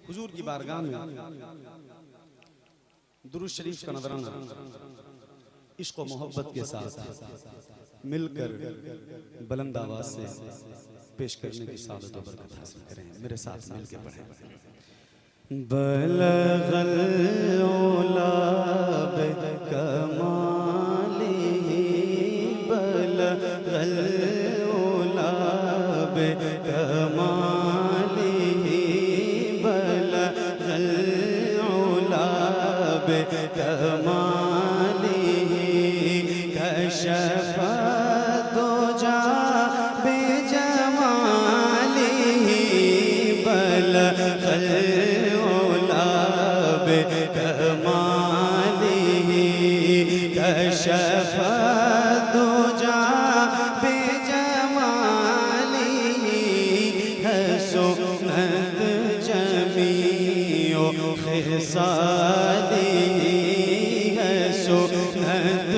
حضور کی بارگاہ میں درود شریف کا نذرانہ عشق و محبت کے ساتھ مل کر بلند آواز سے پیش کرنے کی سعادت و برکت حاصل کریں. میرے ساتھ مل کے پڑھیں. بلغ العلا بکمالہ بلغ العلا بکمالہ بلغ العلا بکمالہ کشف الدجى بجمالہ بلغ العلا بکمالہ کشف الدجى بجمالہ حسنت جمیع خصالہ حسنت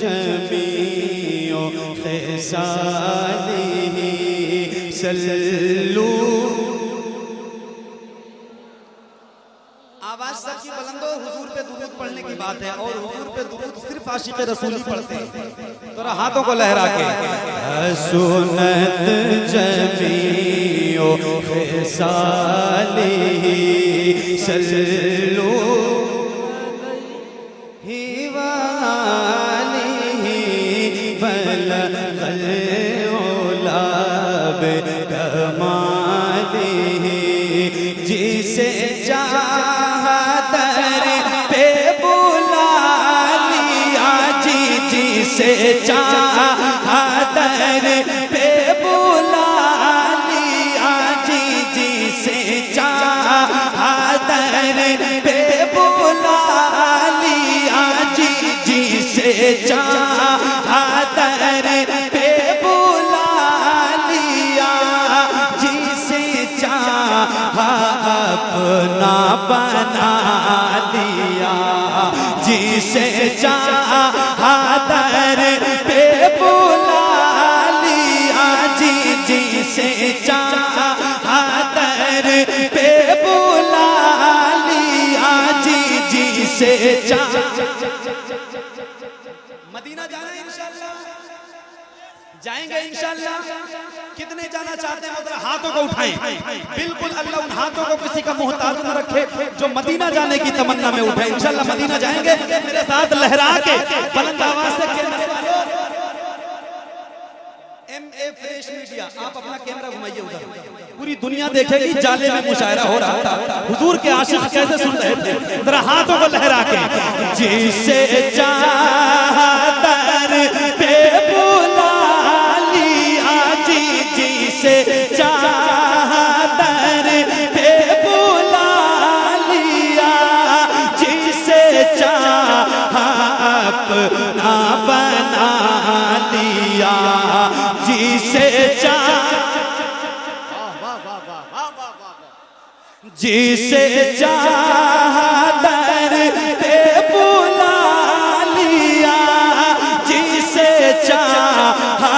جمیع خصالہ صلو. آواز سب کی بلند ہو. حضور پہ درود پڑھنے کی بات ہے اور حضور پہ درود صرف عاشق رسول ہی پڑھتے ہیں. ذرا ہاتھوں کو لہرا کے حسنت جمیع خصالہ صلو بلغ العلا بکمالہ جسے چاہا در پہ بلا لیا جی جسے چاہا در پہ بلا لیا جی جسے چاہا در پہ بلا لیا جی جسے چاہا در پہ بلا لیا جسے چاہا اپنا بنا لیا جسے چاہا در پہ بلا لیا جی جسے چاہا در پہ بلا لیا جی جسے چاہا. مدینہ جانا ہے انشاءاللہ, جائیں گے انشاءاللہ. کتنے جانا چاہتے ہیں ادھر ہاتھوں کو اٹھائیں. بالکل اللہ ان ہاتھوں کو کسی کا محتاج نہ رکھے جو مدینہ جانے کی تمنا میں اٹھائیں. انشاءاللہ مدینہ جائیں گے. میرے ساتھ لہرا کے بلند آواز سے کیمرے والوں MA فریش میڈیا آپ اپنا کیمرہ گھمائیے ادھر. پوری دنیا دیکھے گی جالے میں مشاعرہ ہو رہا تھا. حضور کے عاشق کیسے سن رہے تھے. ذرا ہاتھوں کو لہرا کے جسے چاہا در پہ بلا لیا جی جسے چاہا در پہ بلا لیا جسے چاہا اپنا بنا لیا جسے چاہا جسے چاہا در پہ بلا لیا جسے چاہا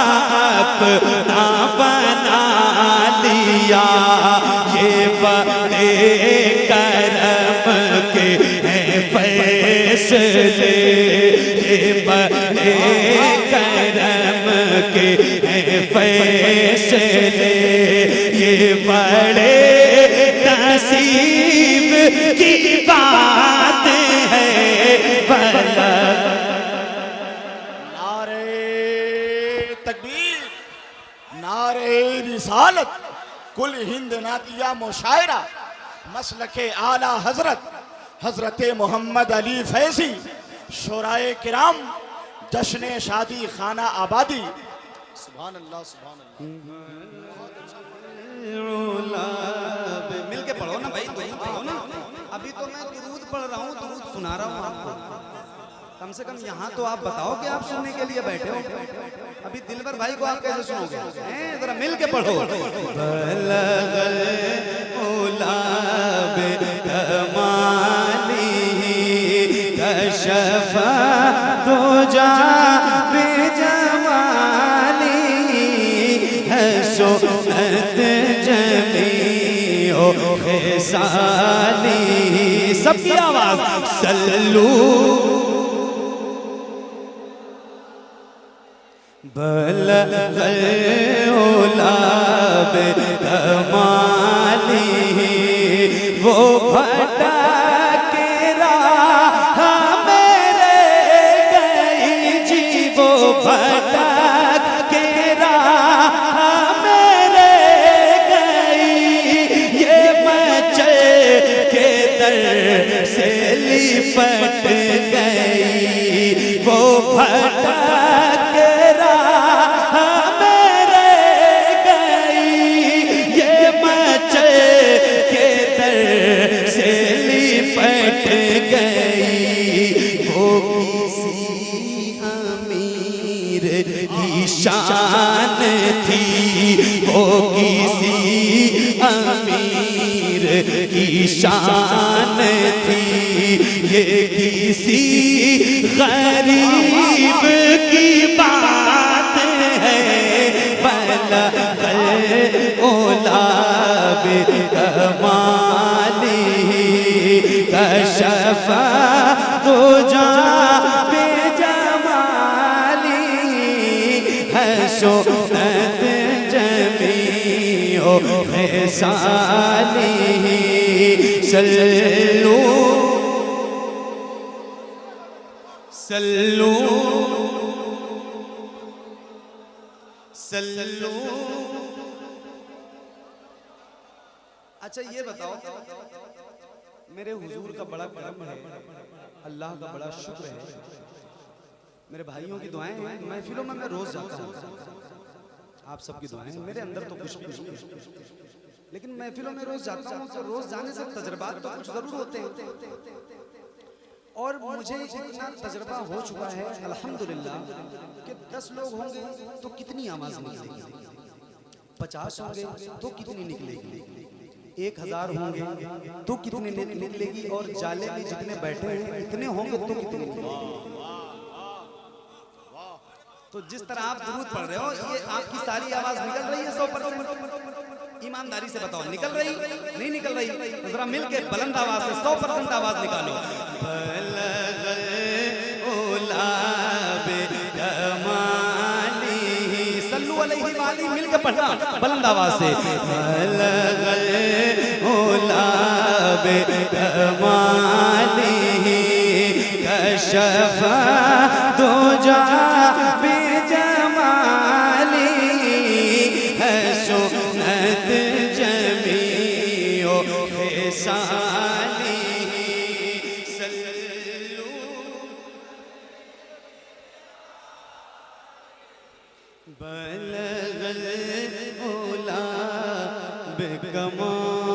اپنا بنا لیا. یہ بڑے کرم کے ہیں فیصلے یہ بڑے کرم کے ہیں فیصلے یہ بڑے نصیب کی بات ہے. نعرہ تکبیر نعرہ رسالت کل ہند نعتیہ مشاعرہ مسلک اعلیٰ حضرت حضرت محمد علی فیضی شورائے کرام جشن شادی خانہ آبادی. سبحان اللہ سبحان اللہ. مل کے پڑھو نا بھائی, پڑھو نا. ابھی تو میں درود پڑھ رہا ہوں, درود سنا رہا ہوں آپ کو. کم سے کم یہاں تو آپ بتاؤ کہ آپ سننے کے لیے بیٹھے ہو. ابھی دلبر بھائی کو آپ کیسے سنو گے. ذرا مل کے پڑھو. بلغ العلا بکمالہ کشف الدجى بجمالہ حسنت جمیع خصالی سب کی آواز سلو بلغ العلا بکمالی وہ بھٹک راہ میرے گئی جی وہ بھٹک راہ میرے گئی یہ مچل کے در سے لپٹ گئی وہ بھٹک راہ میرے گئی یہ مچل کے در سے لپٹ گئی وہ کسی امیر کی شان تھی وہ کسی امیر کی شان تھی یہ کسی غریب کی بات ہے بلغ العلا بکمالی کشف دجا بجمالی حسنت جمیع خصالی سلو سلو سلو اچھا یہ بتاؤ میرے حضور کا بڑا کرم ہے اللہ کا بڑا شکر ہے میرے بھائیوں کی دعائیں ہیں محفلوں میں روز جاتا ہوں آپ سب کی دعائیں ہیں میرے اندر تو کچھ لیکن محفلوں میں روز جاتا ہوں تو روز جانے سے تجربات تو کچھ ضرور ہوتے ہیں اور مجھے اتنا تجربہ ہو چکا ہے الحمدللہ کہ 10 لوگ ہوں گے تو کتنی آواز نکلے گی 50 ہوں گے تو کتنی نکلے گی 1000 ہوں گے تو کتنی نکلے گی اور جالے میں جتنے بیٹھے ہیں اتنے ہوں گے تو کتنی نکلے گی تو جس طرح آپ درود پڑھ رہے ہو یہ آپ کی ساری آواز نکل رہی ہے 100% ایمانداری سے بتاؤ نکل رہی نہیں نکل رہی ذرا مل کے بلند آواز سے 100% آواز نکالو بلغ العلا بکمالی صلو علیہ وآلہ مل کے پڑھنا بلند آواز سے بلغ العلا بکمالی کشف دجا بجمالی حسنت جمیع خصالی سلو بلغ العلا بکمالی